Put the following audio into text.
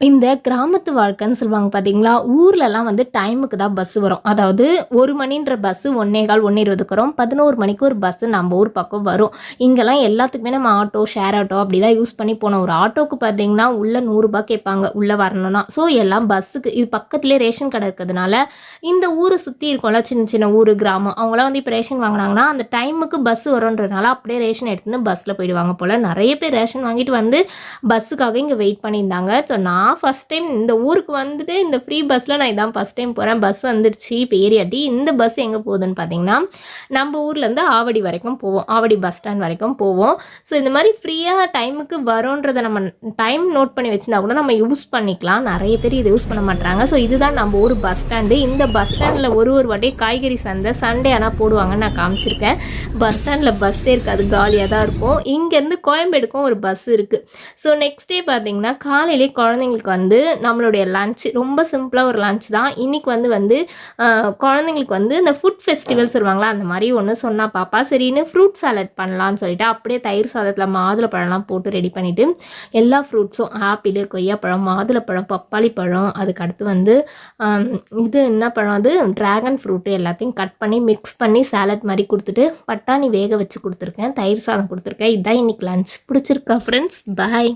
இந்த கிராமத்து வாழ்க்கைன்னு சொல்லுவாங்க பார்த்தீங்களா, ஊர்லலாம் வந்து டைமுக்கு தான் பஸ் வரும். அதாவது 1 மணின்ற பஸ்ஸு 1:15, 1:20க்கு வரும். 11 மணிக்கு ஒரு பஸ்ஸு நம்ம ஊர் பக்கம் வரும். இங்கெல்லாம் எல்லாத்துக்குமே நம்ம ஆட்டோ, ஷேர் ஆட்டோ அப்படி தான் யூஸ் பண்ணி போனோம். ஒரு ஆட்டோக்கு பார்த்தீங்கன்னா, உள்ள ரூ. 100 கேட்பாங்க, உள்ள வரணும்னா. ஸோ எல்லாம் பஸ்ஸுக்கு இது பக்கத்திலேயே ரேஷன் கடை இருக்கிறதுனால, இந்த ஊர சுத்தி இருக்கும்ல சின்ன சின்ன ஊரு, கிராமம் அவங்கலாம் வந்து இப்போ ரேஷன் வாங்குனாங்கன்னா, அந்த டைமுக்கு பஸ் வரும்ன்றதுனால அப்படியே ரேஷன் எடுத்துன்னு பஸ்ஸில போயிடுவாங்க போல. நெறைய பேர் ரேஷன் வாங்கிட்டு வந்து பஸ்ஸுக்காக இங்க வெயிட் பண்ணியிருந்தாங்க. ஸோ நான் ஃபர்ஸ்ட் டைம் இந்த ஊருக்கு வந்துட்டு இந்த ஃப்ரீ பஸ்ல நான் இதான் ஃபர்ஸ்ட் டைம் போறேன். பஸ் வந்துருச்சு இப்ப ஏறியாட்டி. இந்த பஸ் எங்க போகுதுன்னு பார்த்தீங்கன்னா, நம்ம ஊர்லேருந்து ஆவடி வரைக்கும் போவோம். ஆவடி பஸ் ஸ்டாண்ட் வரைக்கும் போவோம். ஸோ இந்த மாரி ஃப்ரீயா டைமுக்கு வரோன்றத நம்ம டைம் நோட் பண்ணி வச்சிருந்தா கூட நம்ம யூஸ் பண்ணிக்கலாம். நெறைய பேர் இத யூஸ் பண்ண மாட்றாங்க. ஸோ இதுதான் நம்ம ஊர் பஸ் ஸ்டாண்டு. இந்த பஸ் ஸ்டாண்ட்ல ஒரு வாட்டியும் காய்கறி சந்தை சண்டே ஆனா போடுவாங்கன்னு நான் காமிச்சிருக்கேன். பஸ் ஸ்டாண்ட்ல பஸ்ஸே இருக்காது. காலியா தான் இருக்கும். இங்கேருந்து கோயம்பேடுக்கும் ஒரு பஸ் இருக்கு. ஸோ நெக்ஸ்ட் டே பார்த்தீங்கன்னா, காலையிலேயே குழந்தைங்களுக்கு வந்து நம்மளுடைய லஞ்ச் ரொம்ப சிம்பிளா ஒரு லஞ்ச் தான். இன்னைக்கு வந்து குழந்தைங்களுக்கு வந்து இந்த ஃபுட் ஃபெஸ்டிவல் சொல்லுவாங்கல்ல, அந்த மாரி ஒண்ணு சொன்னா பாப்பா. சரின்னு ஃப்ரூட் சாலட் பண்ணலான்னு சொல்லிட்டு, அப்படியே தயிர் சாதத்தில மாதுளப்பழம்லாம் போட்டு ரெடி பண்ணிட்டு, எல்லா ஃப்ரூட்ஸும் ஆப்பிளு, கொய்யாப்பழம், மாதுளப்பழம், பப்பாளி பழம், அதுக்கு அடுத்து வந்து அம் இது என்ன பழம் அது டிராகன் ஃப்ரூட் எல்லாத்தையும் கட் பண்ணி மிக்ஸ் பண்ணி சாலட் மாரி குடுத்துட்டு, பட்டாணி வேக வச்சு குடுத்துருக்கேன். தயிர் சாதம் குடுத்துருக்கேன். இதான் இன்னைக்கு லஞ்ச். பிடிச்சிருக்கா ஃப்ரெண்ட்ஸ்? பாய்.